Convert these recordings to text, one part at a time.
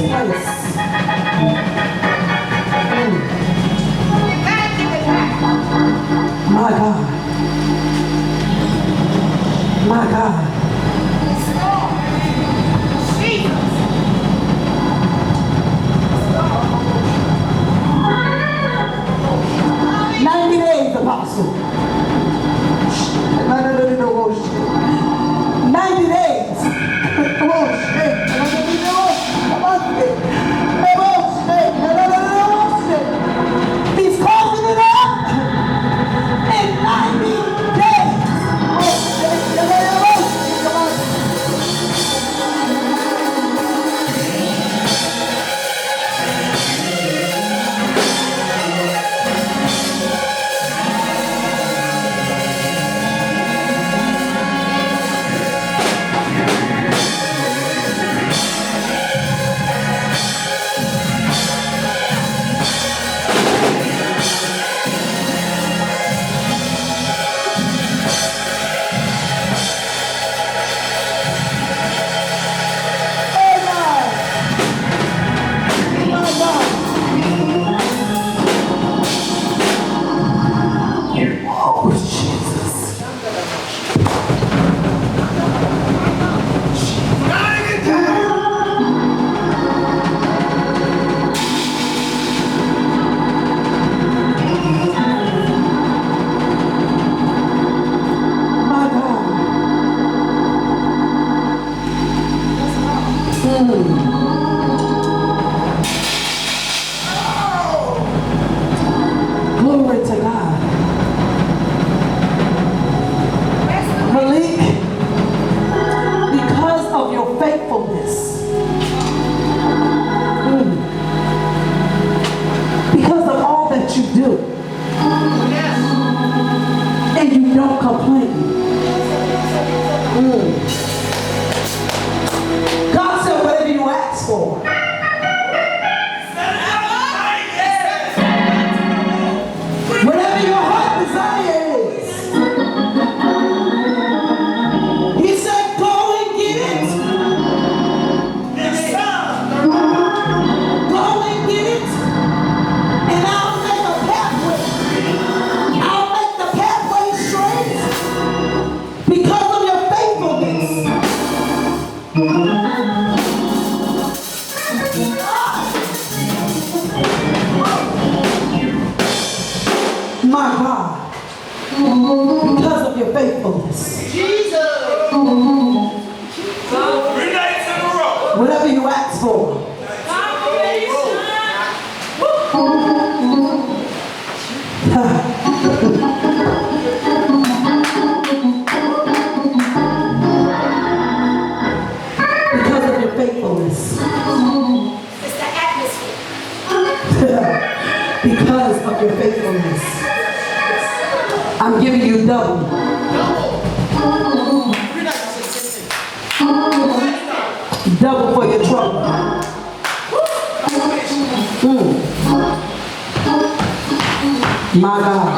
place. My God. My God. 90 days, Apostle. 90 days. He's causing it up in 90 days. Glory to God. Malik, because of your faithfulness, because of all that you do, and you don't complain. God said whatever you ask for. Whatever your heart desire is. He said, go and get it. Go and get it. And I'll make a pathway. I'll make the pathway straight because of your faithfulness. My God, because of your faithfulness. Whatever you ask for. Because of your faithfulness. It's the atmosphere. Because of your faithfulness. I'm giving you double. Double for your trouble. My God.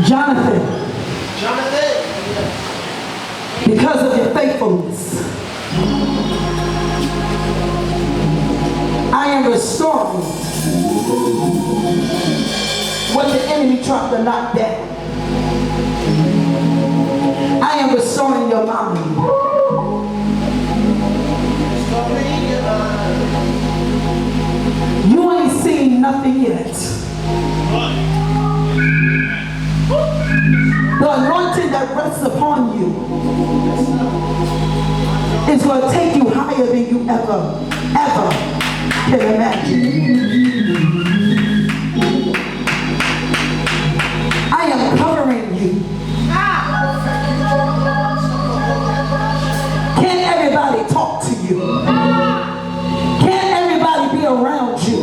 Jonathan. Because of your faithfulness, I am restoring what the enemy tried to knock down. I am restoring your mind. You ain't seen nothing yet. The anointing that rests upon you is going to take you higher than you ever can imagine. I am covering you. Can't everybody talk to you? Can't everybody be around you?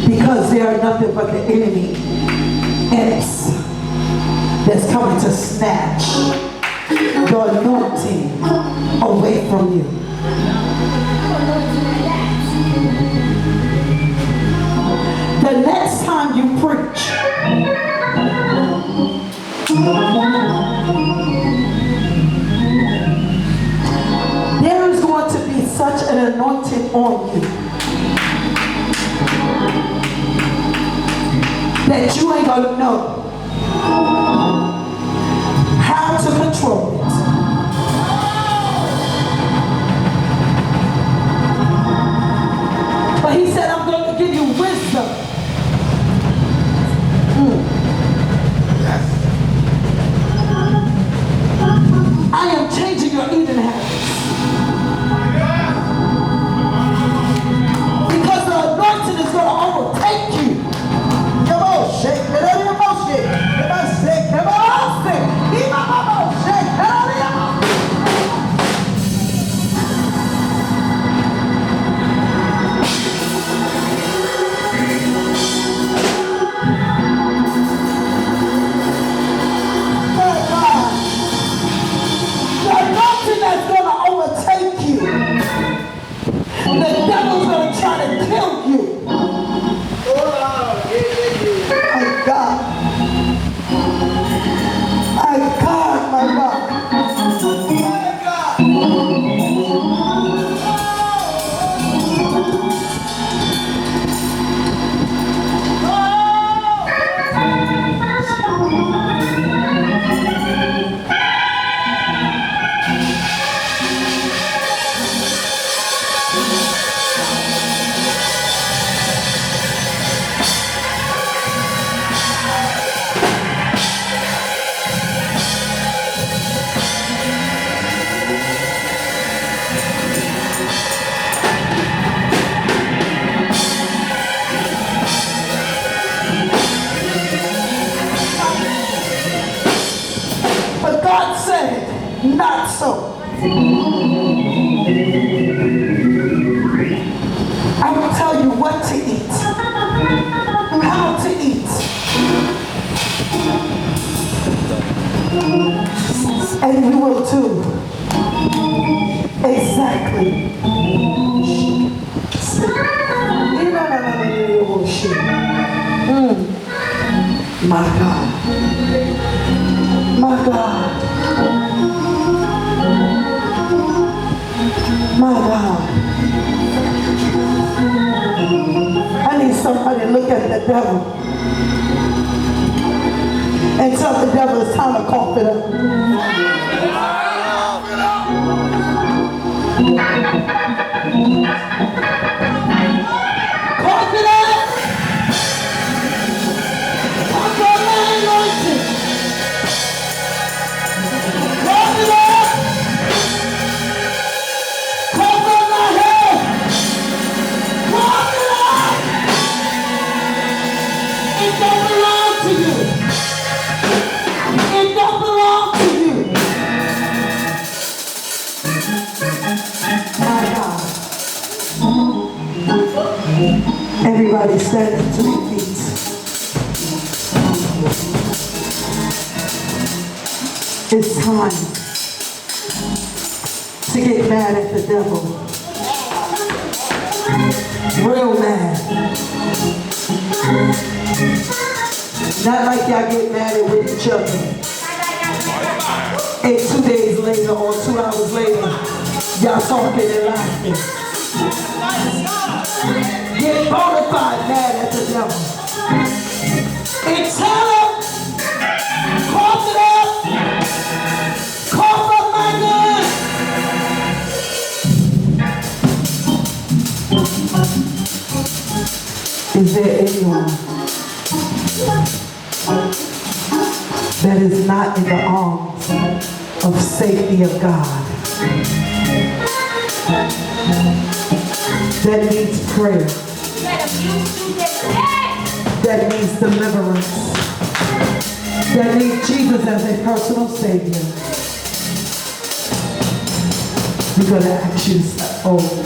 Because they are nothing but the enemy imps that's coming to snatch the anointing away from you. The next time you preach, anointing on you that you ain't gonna know how to control it. But he said, I'm going to give you wisdom. I am changing your eating habits. Because the anointing is going to overtake you. Come on, shake it out of your mouth, shake. Come on, shake. Come on, shake. Keep my mouth, shake. Come on, your mouth. That's going to overtake you. The devil's going to try to kill you. My God. My God, my God. Not so. I will tell you what to eat, how to eat, and you will do exactly. My God. My God. My God. I need somebody to look at the devil and tell the devil it's time to cough it up. Cough it up. Cough on my anointing. Cough it up. Everybody standing to their feet. It's time to get mad at the devil. Real mad. Not like y'all get mad at with each other. And 2 days later or 2 hours later, y'all talking and laughing. Get bona fide mad at the devil. And tell him, cough it up, cough up my gun. Is there anyone that is not in the arms of safety of God? That needs prayer. That needs deliverance. That needs Jesus as a personal Savior. We're going to ask you to step forward.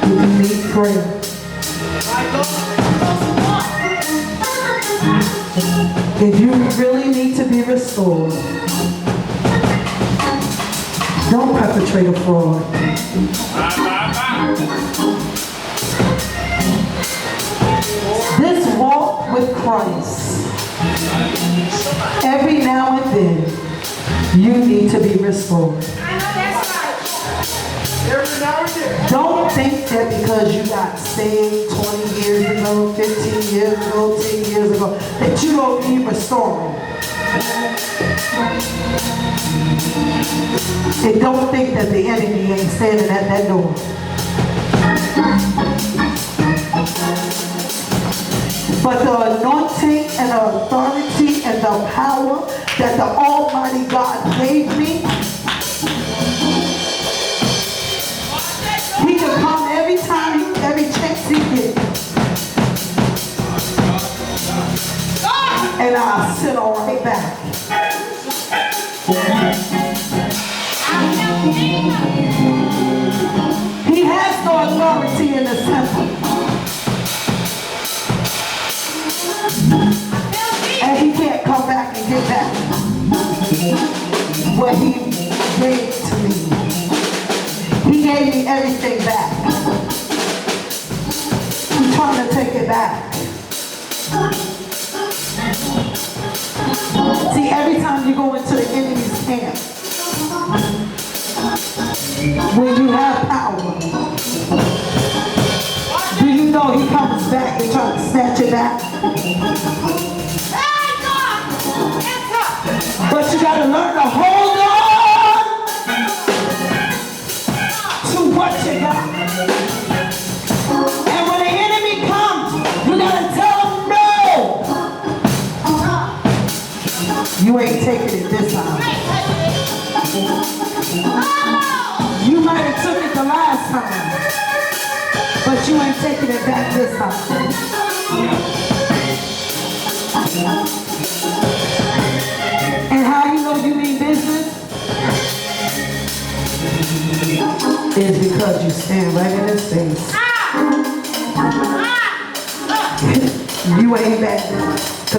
You need prayer. If you really need to be restored, don't perpetrate a fraud. This walk with Christ Every now and then, you need to be restored. I know that's right. Don't think that because you got saved 20 years ago, 15 years ago, 10 years ago, that you don't need restoring. And don't think that the enemy ain't standing at that door. But the anointing and the authority and the power that the Almighty God gave me, He can come every time, every chance He gets. And I'll sit all right back. He has no authority in the temple. And he can't come back and get back what he gave to me. He gave me everything back. He's trying to take it back. See, every time you go into the enemy's camp, when you have power, do you know he comes back and tries to snatch it back? But you got to learn to hold on to what you got. And when the enemy comes, you got to tell him no. You ain't taking it this time. You might have took it the last time, but you ain't taking it back this time. And how you know you mean business? Is because you stand right in his face. You ain't back.